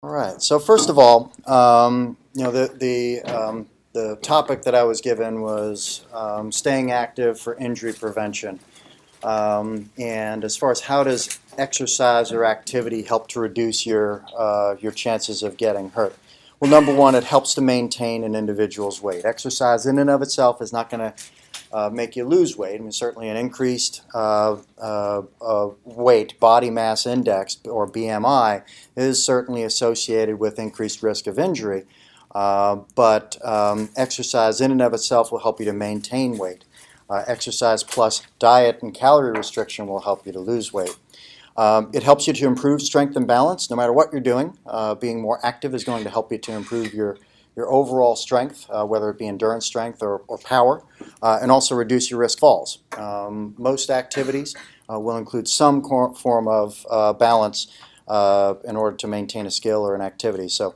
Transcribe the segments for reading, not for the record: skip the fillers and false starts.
All right. So first of all, the topic that I was given was staying active for injury prevention. And as far as how does exercise or activity help to reduce your chances of getting hurt? Well, number one, it helps to maintain an individual's weight. Exercise in and of itself is not going to make you lose weight. I mean, certainly an increased weight, body mass index, or BMI, is certainly associated with increased risk of injury. But exercise in and of itself will help you to maintain weight. Exercise plus diet and calorie restriction will help you to lose weight. It helps you to improve strength and balance no matter what you're doing. Being more active is going to help you to improve your overall strength, whether it be endurance strength or power, and also reduce your risk of falls. Most activities will include some form of balance in order to maintain a skill or an activity. So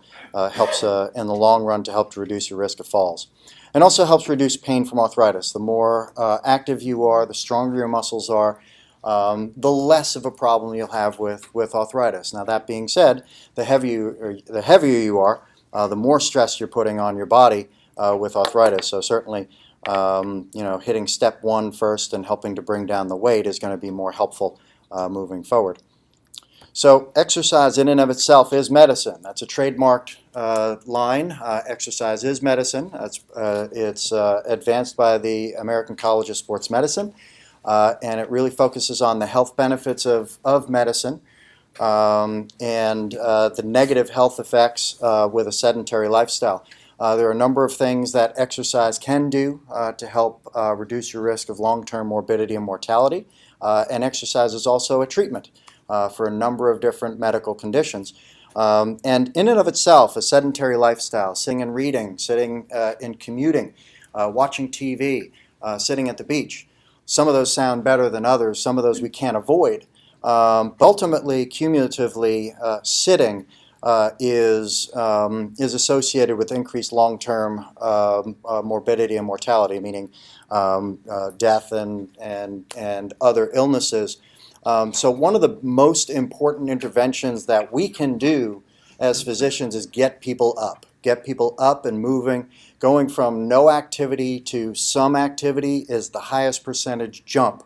helps in the long run to help to reduce your risk of falls. And also helps reduce pain from arthritis. The more active you are, the stronger your muscles are, the less of a problem you'll have with arthritis. Now that being said, the heavier you are, the more stress you're putting on your body with arthritis. So certainly, hitting step one first and helping to bring down the weight is going to be more helpful moving forward. So exercise in and of itself is medicine. That's a trademarked line. Exercise is medicine. It's advanced by the American College of Sports Medicine, and it really focuses on the health benefits of medicine and the negative health effects with a sedentary lifestyle. There are a number of things that exercise can do to help reduce your risk of long-term morbidity and mortality, and exercise is also a treatment for a number of different medical conditions. And in and of itself, a sedentary lifestyle, sitting and reading, sitting and commuting, watching TV, sitting at the beach, some of those sound better than others, some of those we can't avoid. Ultimately, cumulatively, sitting is associated with increased long-term morbidity and mortality, meaning death and other illnesses. So one of the most important interventions that we can do as physicians is get people up and moving. Going from no activity to some activity is the highest percentage jump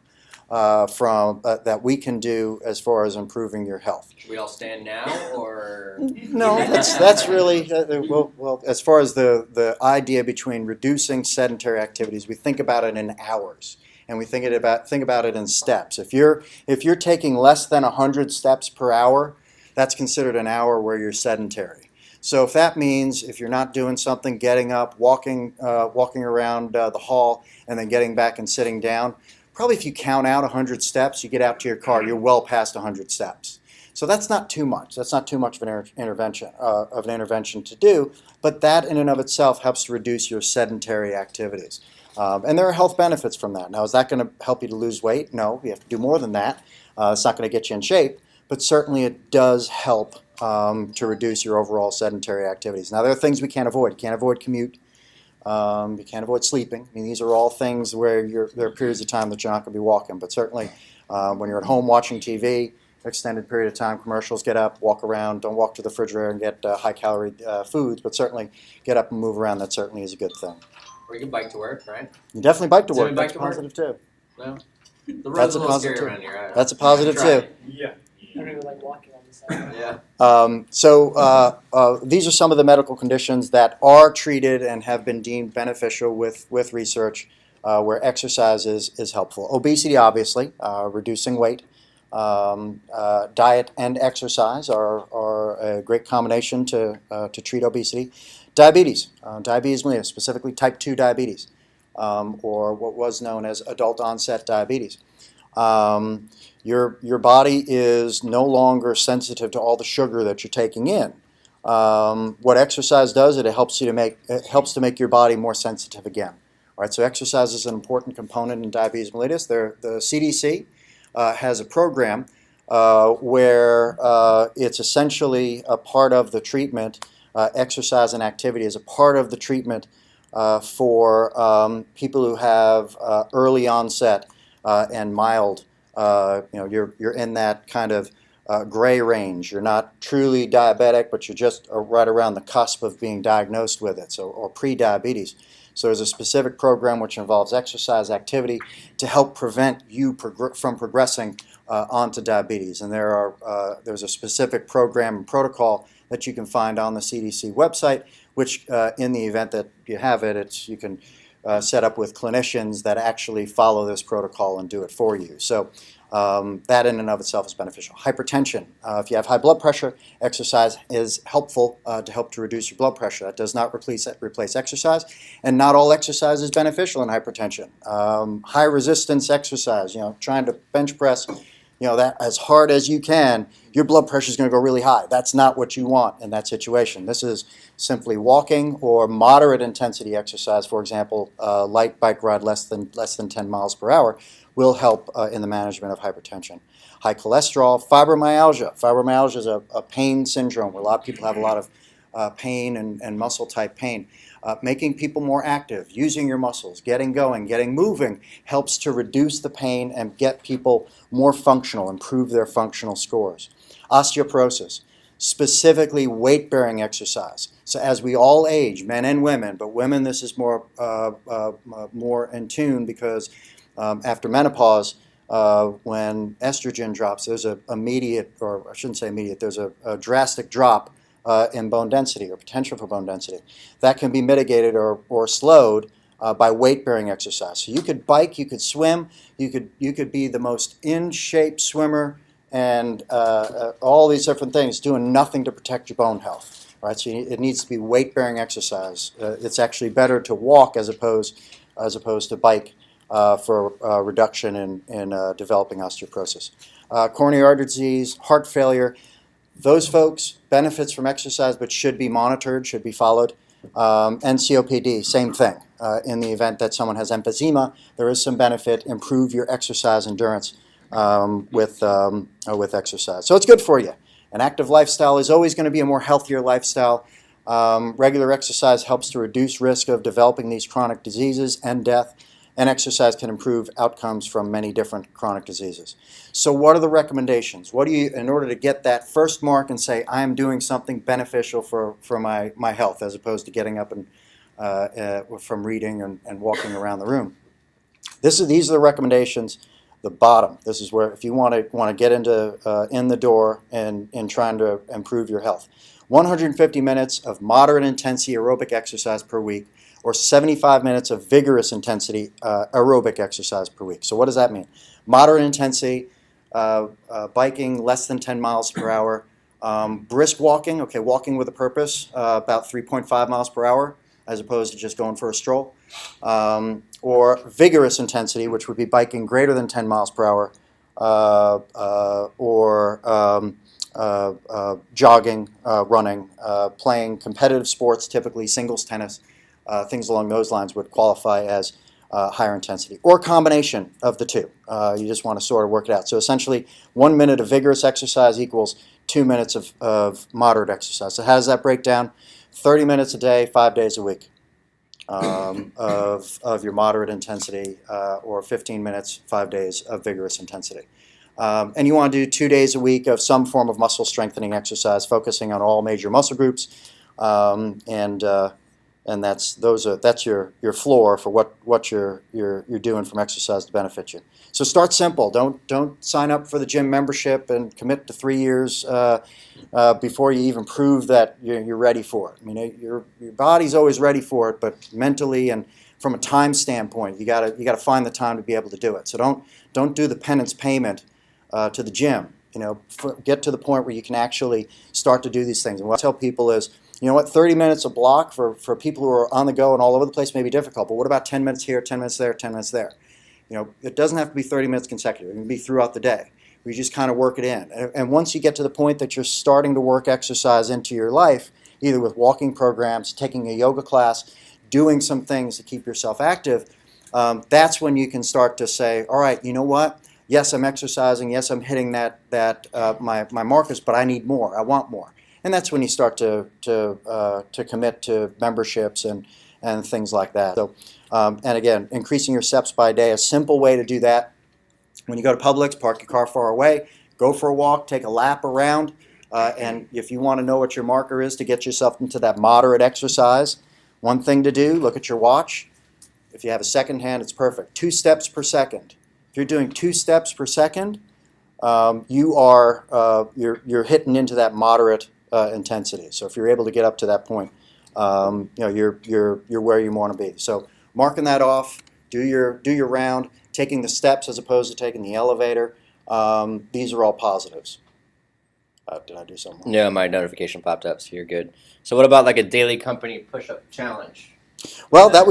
that we can do as far as improving your health. Should we all stand now, or? No, that's really, well, as far as the idea between reducing sedentary activities, we think about it in hours. And we think about it in steps. If you're taking less than 100 steps per hour, that's considered an hour where you're sedentary. So if that means if you're not doing something, getting up, walking around the hall, and then getting back and sitting down, probably if you count out 100 steps, you get out to your car, you're well past 100 steps. So that's not too much. That's not too much of an intervention to do, but that in and of itself helps to reduce your sedentary activities. And there are health benefits from that. Now, is that going to help you to lose weight? No, you have to do more than that. It's not going to get you in shape, but certainly it does help to reduce your overall sedentary activities. Now, there are things we can't avoid. You can't avoid commute. You can't avoid sleeping. I mean, these are all things where there are periods of time that you're not going to be walking, but certainly when you're at home watching TV, extended period of time, commercials, get up, walk around, don't walk to the refrigerator and get high-calorie foods, but certainly get up and move around. That certainly is a good thing. Or you can bike to work, right? You definitely bike to work. Bike That's to work? positive too. Well, the That's road's a a little scary positive. around here. That's a positive Try. too. Yeah. I don't even like walking on the side. Yeah. So these are some of the medical conditions that are treated and have been deemed beneficial with research where exercise is helpful. Obesity, obviously, reducing weight. Diet and exercise are a great combination to treat obesity. Diabetes, diabetes mellitus, specifically type 2 diabetes, or what was known as adult onset diabetes. Your body is no longer sensitive to all the sugar that you're taking in. What exercise does, it helps to make your body more sensitive again. All right, so exercise is an important component in diabetes mellitus. The CDC has a program where it's essentially a part of the treatment. Exercise and activity is a part of the treatment for people who have early onset and mild. You're in that kind of gray range. You're not truly diabetic, but you're just right around the cusp of being diagnosed with it, so, or pre-diabetes. So there's a specific program which involves exercise activity to help prevent you from progressing onto diabetes. And there's a specific program and protocol that you can find on the CDC website, which in the event that you have it, you can set up with clinicians that actually follow this protocol and do it for you. So that in and of itself is beneficial. Hypertension. If you have high blood pressure, exercise is helpful to help to reduce your blood pressure. That does not replace exercise, and not all exercise is beneficial in hypertension. High resistance exercise, trying to bench press, that as hard as you can, your blood pressure is going to go really high. That's not what you want in that situation. This is simply walking or moderate intensity exercise. For example, light bike ride less than 10 miles per hour will help in the management of hypertension. High cholesterol, fibromyalgia. Fibromyalgia is a pain syndrome where a lot of people have a lot of pain and muscle type pain. Making people more active, using your muscles, getting going, getting moving helps to reduce the pain and get people more functional, improve their functional scores. Osteoporosis, specifically weight-bearing exercise. So as we all age, men and women, but women this is more in tune because after menopause, when estrogen drops, there's a immediate, or I shouldn't say immediate, there's a drastic drop in bone density or potential for bone density. That can be mitigated or slowed by weight-bearing exercise. So you could bike, you could swim, you could be the most in-shape swimmer and all these different things doing nothing to protect your bone health. Right? So it needs to be weight-bearing exercise. It's actually better to walk as opposed to bike for reduction in developing osteoporosis. Coronary artery disease, heart failure. Those folks benefits from exercise but should be monitored, should be followed. And COPD, same thing. In the event that someone has emphysema, there is some benefit. Improve your exercise endurance with exercise. So it's good for you. An active lifestyle is always going to be a more healthier lifestyle. Regular exercise helps to reduce risk of developing these chronic diseases and death. And exercise can improve outcomes from many different chronic diseases. So what are the recommendations? What do you, in order to get that first mark and say, I am doing something beneficial for my health, as opposed to getting up and from reading and walking around the room? These are the recommendations. The bottom. This is where if you want to get into in the door and trying to improve your health. 150 minutes of moderate intensity aerobic exercise per week, or 75 minutes of vigorous intensity aerobic exercise per week. So what does that mean? Moderate intensity, biking less than 10 miles per hour, brisk walking, okay, walking with a purpose, about 3.5 miles per hour, as opposed to just going for a stroll. Or vigorous intensity, which would be biking greater than 10 miles per hour, or jogging, running, playing competitive sports, typically singles tennis, things along those lines would qualify as higher intensity, or a combination of the two. You just want to sort of work it out. So essentially, 1 minute of vigorous exercise equals 2 minutes of moderate exercise. So how does that break down? 30 minutes a day, 5 days a week of your moderate intensity, or 15 minutes, 5 days of vigorous intensity. And you want to do 2 days a week of some form of muscle strengthening exercise, focusing on all major muscle groups, and that's your floor for what you're doing from exercise to benefit you. So start simple. Don't sign up for the gym membership and commit to 3 years before you even prove that you're ready for it. I mean, your body's always ready for it, but mentally and from a time standpoint, you gotta find the time to be able to do it. So don't do the penance payment to the gym. Get to the point where you can actually start to do these things. And what I tell people is, 30 minutes a block for people who are on the go and all over the place may be difficult, but what about 10 minutes here, 10 minutes there, 10 minutes there? It doesn't have to be 30 minutes consecutive. It can be throughout the day. You just kind of work it in. And once you get to the point that you're starting to work exercise into your life, either with walking programs, taking a yoga class, doing some things to keep yourself active, that's when you can start to say, all right, you know what? Yes, I'm exercising. Yes, I'm hitting my markers, but I need more. I want more. And that's when you start to commit to memberships and things like that. So, and again, increasing your steps by day, a simple way to do that. When you go to Publix, park your car far away, go for a walk, take a lap around, and if you want to know what your marker is to get yourself into that moderate exercise, one thing to do, look at your watch. If you have a second hand, it's perfect. 2 steps per second. If you're doing 2 steps per second, you're hitting into that moderate intensity. So if you're able to get up to that point, you're where you want to be. So marking that off, do your round, taking the steps as opposed to taking the elevator. These are all positives. Did I do something? No, my notification popped up, so you're good. So what about like a daily company push-up challenge? Well, that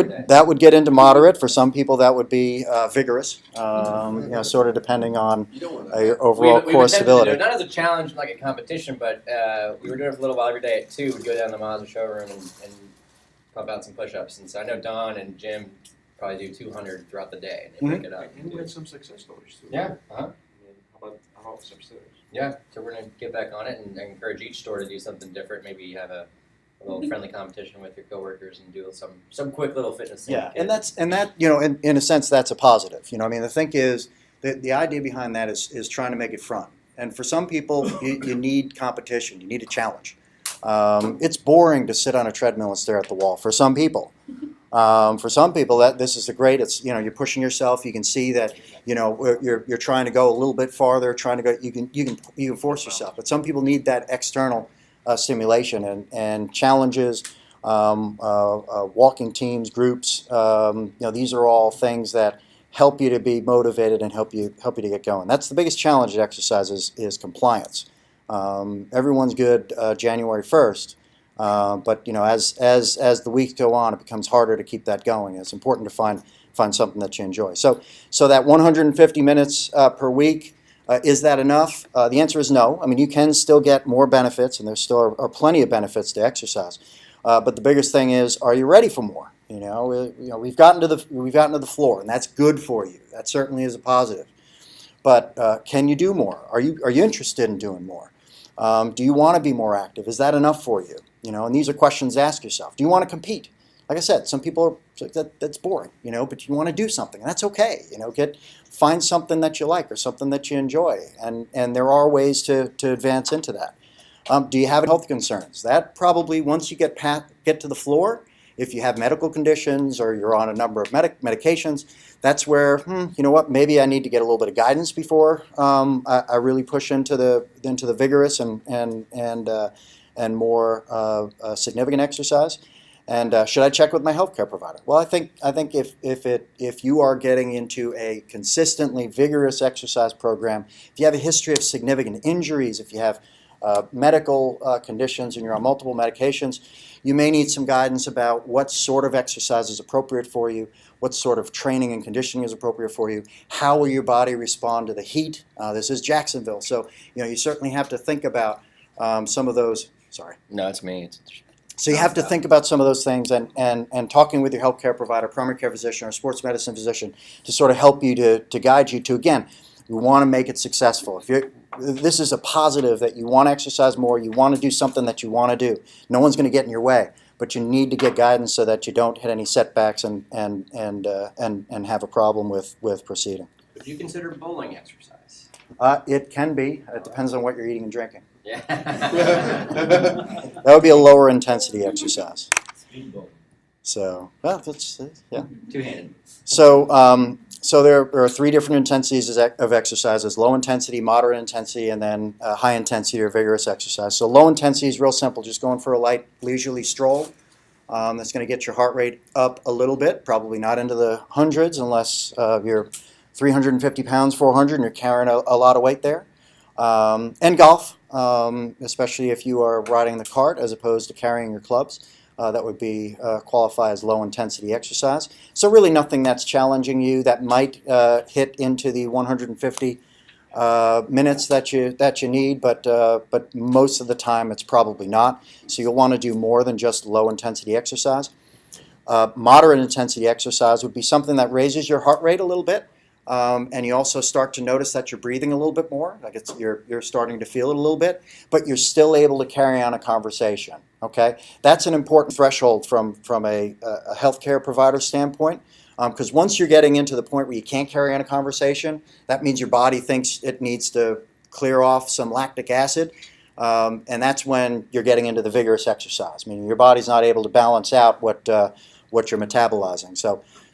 would get into moderate. For some people, that would be vigorous. Sort of depending on your overall core attempted to do stability. it, not as a challenge like a competition, but we were doing it for a little while every day at 2. We'd go down to the Mazda showroom and pump out some push-ups. And so I know Don and Jim probably do 200 throughout the day, and they break it up. And we had some success stories too. Yeah, uh-huh. I mean, how about upstairs? Yeah, so we're gonna get back on it and encourage each store to do something different. Maybe have a little friendly competition with your coworkers and do some quick little fitness thing. Yeah, and that in a sense that's a positive. I mean the thing is the idea behind that is trying to make it fun. And for some people you need competition, you need a challenge. It's boring to sit on a treadmill and stare at the wall. For some people, this is the great. It's you're pushing yourself. You can see that you're trying to go a little bit farther. Trying to go. You can force yourself. But some people need that external stimulation and challenges. Walking teams, groups. These are all things that help you to be motivated and help you to get going. That's the biggest challenge at exercise is compliance. Everyone's good January 1st. But as the weeks go on, it becomes harder to keep that going. It's important to find something that you enjoy. So that 150 minutes per week, is that enough? The answer is no. I mean, you can still get more benefits, and there still are plenty of benefits to exercise. But the biggest thing is, are you ready for more? We've gotten to the floor, and that's good for you. That certainly is a positive. But can you do more? Are you interested in doing more? Do you want to be more active? Is that enough for you? And these are questions to ask yourself. Do you want to compete? Like I said, some people that's boring, but you want to do something, and that's okay. Find something that you like or something that you enjoy, and there are ways to advance into that. Do you have health concerns? That probably once you get to the floor, if you have medical conditions or you're on a number of medications, that's where maybe I need to get a little bit of guidance before I really push into the vigorous and more significant exercise. And should I check with my healthcare provider? Well, I think if you are getting into a consistently vigorous exercise program, if you have a history of significant injuries, if you have medical conditions and you're on multiple medications, you may need some guidance about what sort of exercise is appropriate for you, what sort of training and conditioning is appropriate for you, how will your body respond to the heat. This is Jacksonville, so you certainly have to think about some of those. Sorry. No, it's me. So you have to think about some of those things and talking with your healthcare provider, primary care physician, or sports medicine physician to sort of help you to guide you to, again, you want to make it successful. This is a positive that you want to exercise more, you want to do something that you want to do. No one's going to get in your way, but you need to get guidance so that you don't hit any setbacks and have a problem with proceeding. Would you consider bowling exercise? It can be. It depends on what you're eating and drinking. Yeah. That would be a lower intensity exercise. Speed bowling. So, well, that's yeah. Two-handed. So there are 3 different intensities of exercises: low intensity, moderate intensity, and then high intensity or vigorous exercise. So low intensity is real simple, just going for a light, leisurely stroll. That's going to get your heart rate up a little bit, probably not into the hundreds unless you're 350 pounds, 400, and you're carrying a lot of weight there. And golf, especially if you are riding the cart as opposed to carrying your clubs. That would be qualify as low intensity exercise. So really nothing that's challenging you that might hit into the 150 minutes that you need, but most of the time it's probably not. So you'll want to do more than just low intensity exercise. Moderate intensity exercise would be something that raises your heart rate a little bit. And you also start to notice that you're breathing a little bit more, like you're starting to feel it a little bit, but you're still able to carry on a conversation. Okay, that's an important threshold from a healthcare provider standpoint, because once you're getting into the point where you can't carry on a conversation, that means your body thinks it needs to clear off some lactic acid, and that's when you're getting into the vigorous exercise, meaning your body's not able to balance out what you're metabolizing.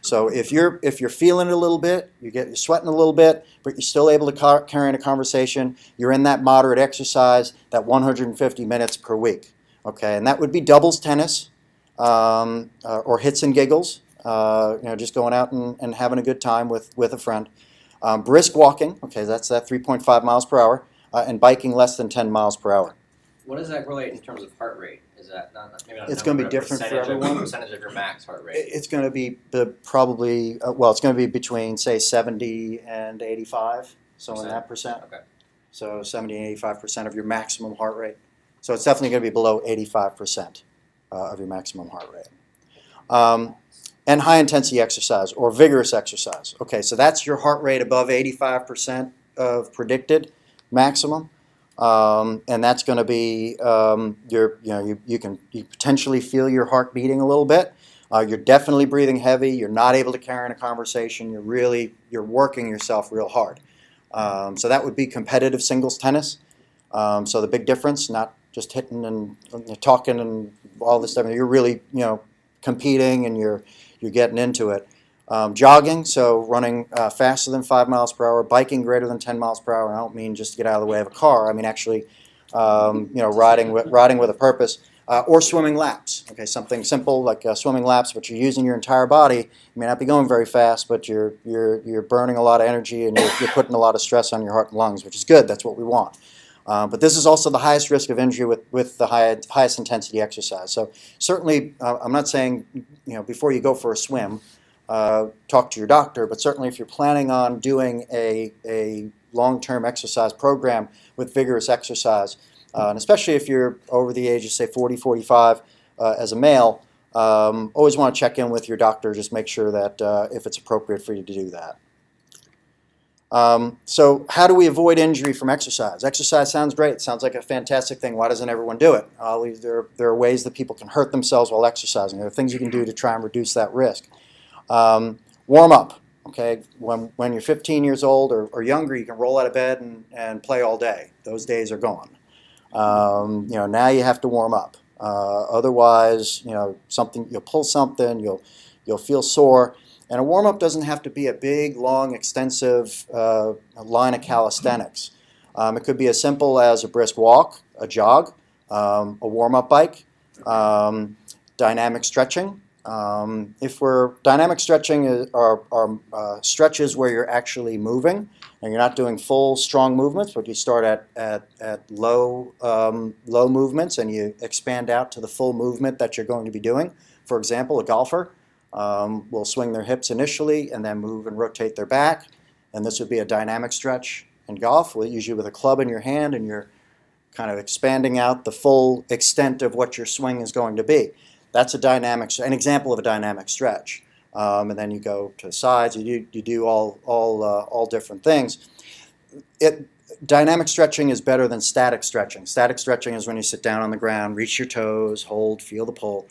So if you're feeling it a little bit, you're sweating a little bit, but you're still able to carry on a conversation, you're in that moderate exercise, that 150 minutes per week. Okay, and that would be doubles tennis, or hits and giggles. Just going out and having a good time with a friend. Brisk walking. Okay, that's that 3.5 miles per hour, and biking less than 10 miles per hour. What does that relate in terms of heart rate? Is that maybe not a It's number, gonna be but a different for percentage everyone. Percentage of your max heart rate. It's going to be probably it's going to be between say 70 and 85, so in that percent. Okay. So 70 and 85% of your maximum heart rate. So it's definitely going to be below 85% of your maximum heart rate. And high intensity exercise or vigorous exercise. Okay, so that's your heart rate above 85% of predicted maximum. And that's going to be you can potentially feel your heart beating a little bit. You're definitely breathing heavy. You're not able to carry on a conversation. You're working yourself real hard. So that would be competitive singles tennis. So the big difference, not just hitting and talking and all this stuff. You're really competing and you're getting into it. Jogging, so running faster than 5 miles per hour, biking greater than 10 miles per hour. I don't mean just to get out of the way of a car. I mean actually, riding with a purpose, or swimming laps. Okay, something simple like swimming laps, but you're using your entire body. You may not be going very fast, but you're burning a lot of energy and you're putting a lot of stress on your heart and lungs, which is good. That's what we want. But this is also the highest risk of injury with the highest intensity exercise. So certainly, I'm not saying before you go for a swim, talk to your doctor, but certainly if you're planning on doing a long-term exercise program with vigorous exercise, and especially if you're over the age of say 40, 45 as a male, always want to check in with your doctor, just make sure that if it's appropriate for you to do that. So how do we avoid injury from exercise? Exercise sounds great. It sounds like a fantastic thing. Why doesn't everyone do it? There are ways that people can hurt themselves while exercising. There are things you can do to try and reduce that risk. Warm up. Okay, when you're 15 years old or younger, you can roll out of bed and play all day. Those days are gone. Now you have to warm up. Otherwise, you'll pull something, you'll feel sore. And a warm-up doesn't have to be a big, long, extensive line of calisthenics. It could be as simple as a brisk walk, a jog, a warm-up bike, dynamic stretching. Dynamic stretching are stretches where you're actually moving and you're not doing full, strong movements, but you start at low movements and you expand out to the full movement that you're going to be doing. For example, a golfer will swing their hips initially and then move and rotate their back. And this would be a dynamic stretch in golf, usually with a club in your hand, and you're kind of expanding out the full extent of what your swing is going to be. That's an example of a dynamic stretch. And then you go to the sides. You do all different things. Dynamic stretching is better than static stretching. Static stretching is when you sit down on the ground, reach your toes, hold, feel the pull.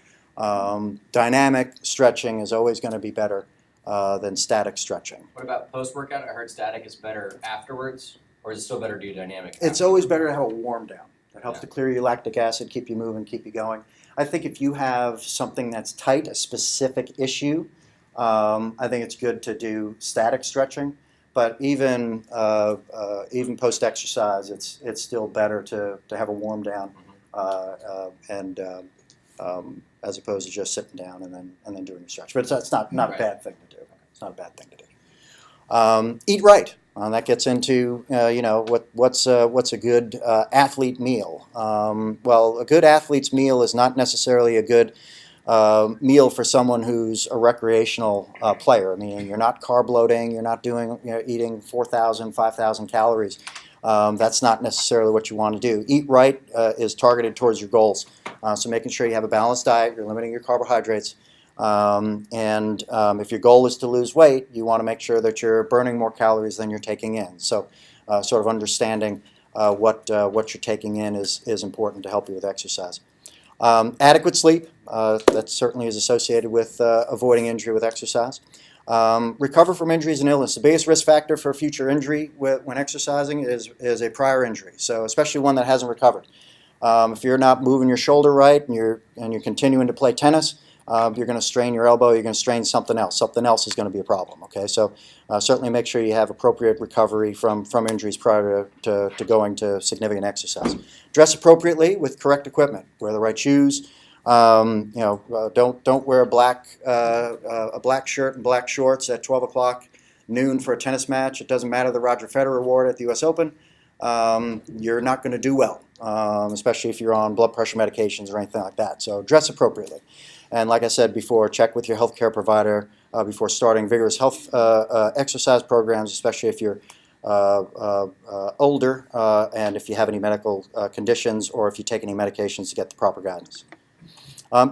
Dynamic stretching is always going to be better than static stretching. What about post-workout? I heard static is better afterwards, or is it still better to do dynamic? It's always better to have a warm down. It helps to clear your lactic acid, keep you moving, keep you going. I think if you have something that's tight, a specific issue, I think it's good to do static stretching. But even post-exercise, it's still better to have a warm down as opposed to just sitting down and then doing a stretch. But it's not a bad thing to do. It's not a bad thing to do. Eat right. That gets into what's a good athlete meal. Well, a good athlete's meal is not necessarily a good meal for someone who's a recreational player. I mean, you're not carb loading. You're not eating 4,000, 5,000 calories. That's not necessarily what you want to do. Eat right is targeted towards your goals. So making sure you have a balanced diet, you're limiting your carbohydrates, and if your goal is to lose weight, you want to make sure that you're burning more calories than you're taking in. So sort of understanding what you're taking in is important to help you with exercise. Adequate sleep, that certainly is associated with avoiding injury with exercise. Recover from injuries and illness. The biggest risk factor for future injury when exercising is a prior injury, so especially one that hasn't recovered. If you're not moving your shoulder right and you're continuing to play tennis, you're going to strain your elbow, you're going to strain something else. Something else is going to be a problem, okay? So certainly make sure you have appropriate recovery from injuries prior to going to significant exercise. Dress appropriately with correct equipment. Wear the right shoes. Don't wear a black shirt and black shorts at 12 o'clock noon for a tennis match. It doesn't matter the Roger Federer award at the U.S. Open. You're not going to do well, especially if you're on blood pressure medications or anything like that. So dress appropriately. And like I said before, check with your healthcare provider before starting vigorous health exercise programs, especially if you're older and if you have any medical conditions or if you take any medications to get the proper guidance.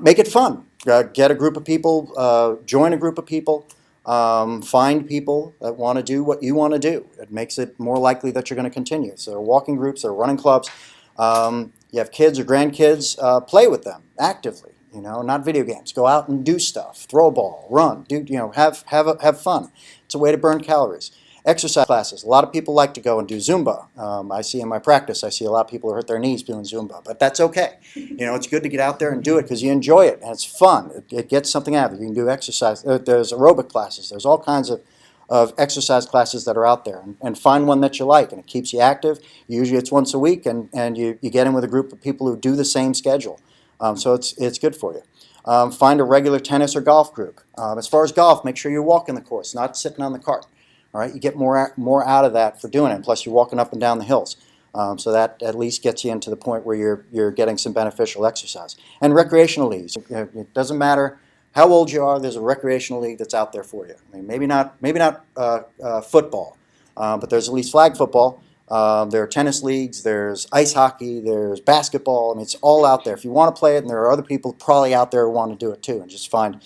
Make it fun. Get a group of people, join a group of people, find people that want to do what you want to do. It makes it more likely that you're going to continue. So walking groups or running clubs, you have kids or grandkids, play with them actively. Not video games. Go out and do stuff. Throw a ball, run, have fun. It's a way to burn calories. Exercise classes. A lot of people like to go and do Zumba. I see in my practice, I see a lot of people who hurt their knees doing Zumba, but that's okay. It's good to get out there and do it because you enjoy it and it's fun. It gets something out of it. You can do exercise. There's aerobic classes. There's all kinds of exercise classes that are out there, and find one that you like and it keeps you active. Usually it's once a week and you get in with a group of people who do the same schedule. So it's good for you. Find a regular tennis or golf group. As far as golf, make sure you're walking the course, not sitting on the cart. All right, you get more out of that for doing it. Plus, you're walking up and down the hills, so that at least gets you into the point where you're getting some beneficial exercise. And recreational leagues. It doesn't matter how old you are. There's a recreational league that's out there for you. I mean, maybe not football, but there's at least flag football. There are tennis leagues. There's ice hockey. There's basketball. I mean, it's all out there. If you want to play it, and there are other people probably out there who want to do it too, and just find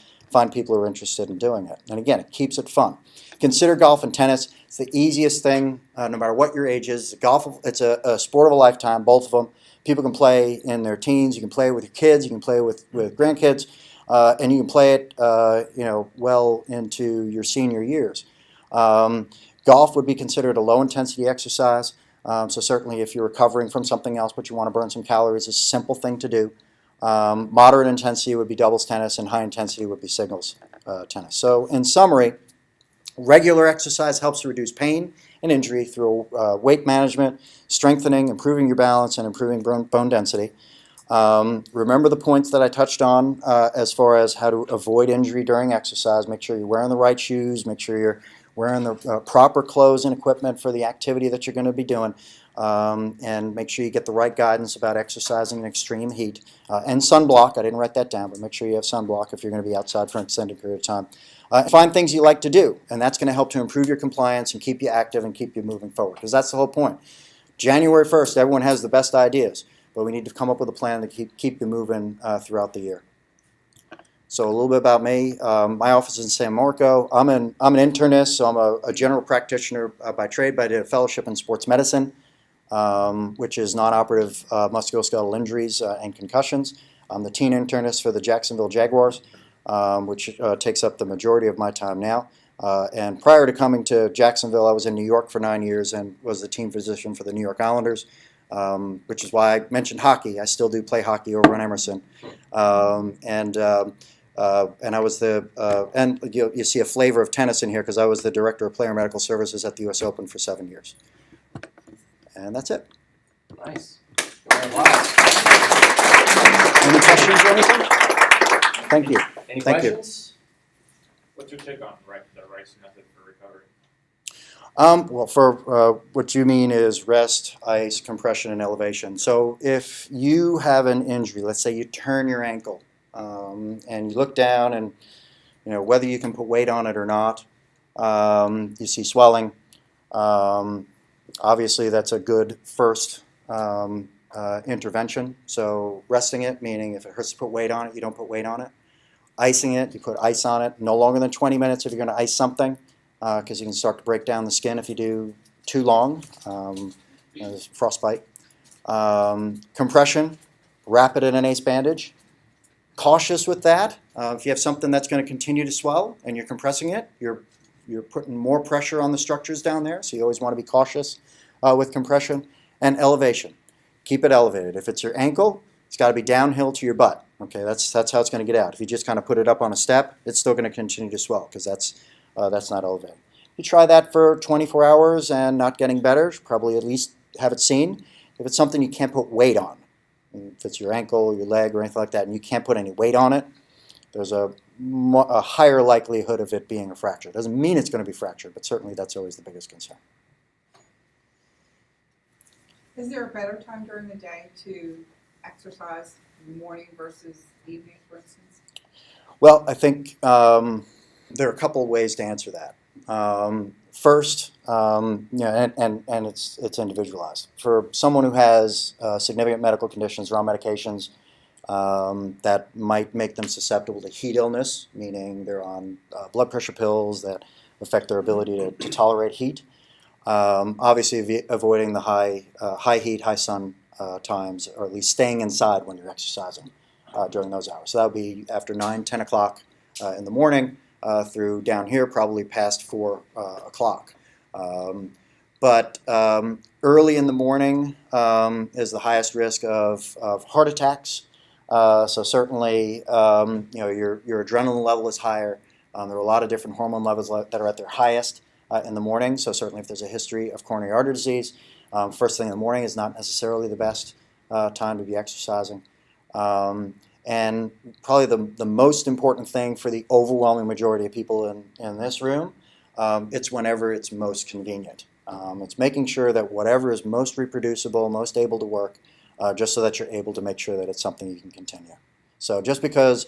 people who are interested in doing it. And again, it keeps it fun. Consider golf and tennis. It's the easiest thing, no matter what your age is. Golf, it's a sport of a lifetime, both of them. People can play in their teens. You can play with your kids. You can play with grandkids. And you can play it, well into your senior years. Golf would be considered a low-intensity exercise. So certainly if you're recovering from something else but you want to burn some calories, it's a simple thing to do. Moderate intensity would be doubles tennis, and high intensity would be singles tennis. So in summary, regular exercise helps to reduce pain and injury through weight management, strengthening, improving your balance, and improving bone density. Remember the points that I touched on as far as how to avoid injury during exercise. Make sure you're wearing the right shoes. Make sure you're wearing the proper clothes and equipment for the activity that you're going to be doing. And make sure you get the right guidance about exercising in extreme heat. And sunblock. I didn't write that down, but make sure you have sunblock if you're going to be outside for an extended period of time. Find things you like to do, and that's going to help to improve your compliance and keep you active and keep you moving forward, because that's the whole point. January 1st, everyone has the best ideas, but we need to come up with a plan to keep you moving throughout the year. So a little bit about me. My office is in San Marco. I'm an internist, so I'm a general practitioner by trade, but I did a fellowship in sports medicine, which is non-operative musculoskeletal injuries and concussions. I'm the teen internist for the Jacksonville Jaguars, which takes up the majority of my time now. And prior to coming to Jacksonville, I was in New York for 9 years and was the team physician for the New York Islanders, which is why I mentioned hockey. I still do play hockey over in Emerson. And I was and you see a flavor of tennis in here because I was the director of player medical services at the U.S. Open for 7 years. And that's it. Nice. Any questions or anything? Thank you. Any Thank you. questions? What's your take on the Rice method for recovery? Well, for what you mean is rest, ice, compression, and elevation. So if you have an injury, let's say you turn your ankle, and you look down and, whether you can put weight on it or not, you see swelling. Obviously, that's a good first intervention. So resting it, meaning if it hurts to put weight on it, you don't put weight on it. Icing it, you put ice on it. No longer than 20 minutes if you're going to ice something, because you can start to break down the skin if you do too long. There's frostbite. Compression, wrap it in an ACE bandage. cautious with that. If you have something that's going to continue to swell and you're compressing it, you're putting more pressure on the structures down there, so you always want to be cautious with compression. And elevation. Keep it elevated. If it's your ankle, it's got to be downhill to your butt. Okay, that's how it's going to get out. If you just kind of put it up on a step, it's still going to continue to swell because that's not elevated. You try that for 24 hours and not getting better, probably at least have it seen. If it's something you can't put weight on, if it's your ankle, your leg, or anything like that, and you can't put any weight on it, there's a higher likelihood of it being a fracture. It doesn't mean it's going to be fractured, but certainly that's always the biggest concern. Is there a better time during the day to exercise, morning versus evening, for instance? Well, I think there are a couple of ways to answer that. First, and it's individualized. For someone who has significant medical conditions or on medications that might make them susceptible to heat illness, meaning they're on blood pressure pills that affect their ability to tolerate heat. Obviously, avoiding the high heat, high sun times, or at least staying inside when you're exercising during those hours. So that would be after 9, 10 o'clock in the morning through down here, probably past 4 o'clock. But early in the morning is the highest risk of heart attacks. So certainly, your adrenaline level is higher. There are a lot of different hormone levels that are at their highest in the morning. So certainly, if there's a history of coronary artery disease, first thing in the morning is not necessarily the best time to be exercising. And probably the most important thing for the overwhelming majority of people in this room, it's whenever it's most convenient. It's making sure that whatever is most reproducible, most able to work, just so that you're able to make sure that it's something you can continue. So just because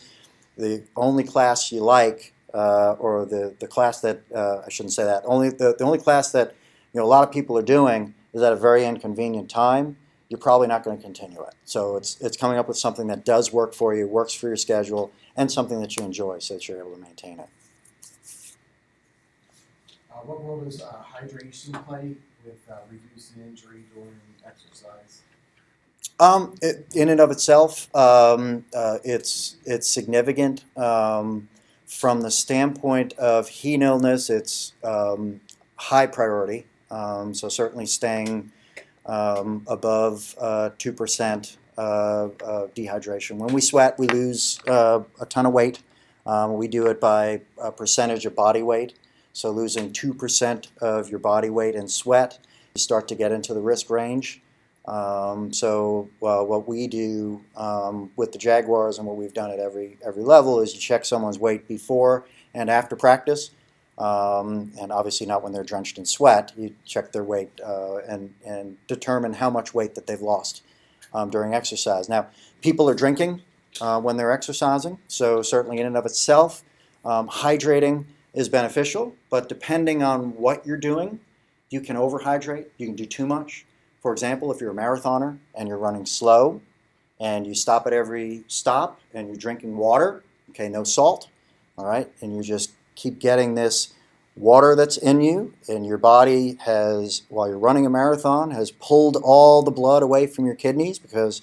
the only class you like, or the class that, I shouldn't say that, the only class that a lot of people are doing is at a very inconvenient time, you're probably not going to continue it. So it's coming up with something that does work for you, works for your schedule, and something that you enjoy so that you're able to maintain it. What role does hydration play with reducing injury during exercise? In and of itself, it's significant. From the standpoint of heme illness, it's high priority. So certainly staying above 2% dehydration. When we sweat, we lose a ton of weight. We do it by a percentage of body weight. So losing 2% of your body weight in sweat, you start to get into the risk range. So what we do with the Jaguars and what we've done at every level is you check someone's weight before and after practice. And obviously not when they're drenched in sweat. You check their weight and determine how much weight that they've lost during exercise. Now, people are drinking when they're exercising, so certainly in and of itself, hydrating is beneficial, but depending on what you're doing, you can overhydrate, you can do too much. For example, if you're a marathoner and you're running slow and you stop at every stop and you're drinking water, okay, no salt, all right, and you just keep getting this water that's in you, and your body has, while you're running a marathon, has pulled all the blood away from your kidneys, because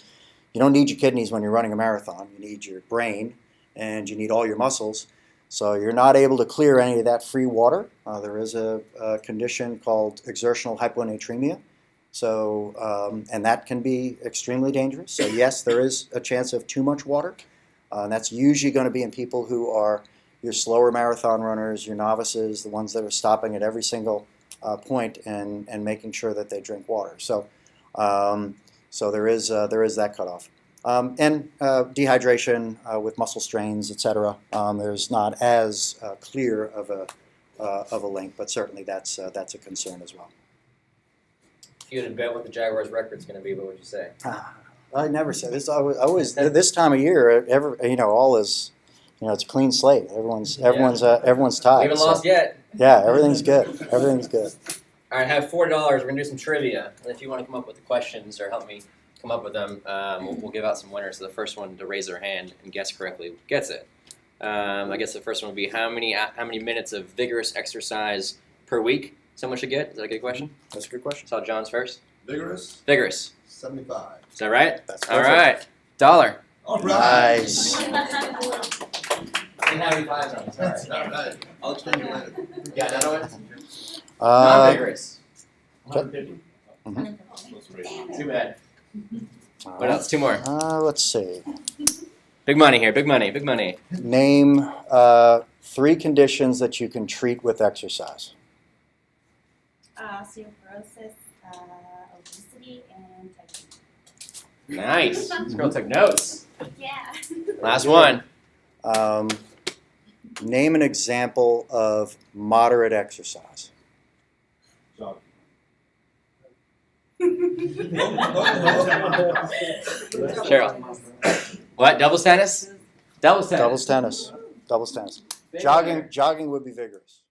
you don't need your kidneys when you're running a marathon. You need your brain and you need all your muscles. So you're not able to clear any of that free water. There is a condition called exertional hyponatremia. So, and that can be extremely dangerous. So yes, there is a chance of too much water. And that's usually going to be in people who are your slower marathon runners, your novices, the ones that are stopping at every single point and making sure that they drink water. So, so there is that cutoff. And dehydration with muscle strains, etc. There's not as clear of a link, but certainly that's a concern as well. If you had to bet what the Jaguars' record's going to be, what would you say? I never say this. Always this time of year, all is, it's a clean slate. Everyone's tied. We haven't lost yet. Yeah, everything's good. Everything's good. All right, I have $4. We're going to do some trivia. And if you want to come up with the questions or help me come up with them, we'll give out some winners. So the first one to raise their hand and guess correctly gets it. I guess the first one would be how many minutes of vigorous exercise per week someone should get? Is that a good question? That's a good question. Saw John's first. Vigorous? Vigorous. 75. Is that right? That's All perfect. right. $1. Nice. I didn't have any fives on, sorry. All right, I'll extend you later. Got another one? Uh, Non-vigorous. Mhm. Too bad. all What right. else? Two more. Let's see. Big money here, big money, big money. Name 3 conditions that you can treat with exercise. Osteoporosis, obesity, and type 2. Nice. This girl took notes. Yeah. Last one. Name an example of moderate exercise. Cheryl. What? Doubles tennis? Doubles tennis. Doubles tennis. Doubles tennis. Jogging would be vigorous.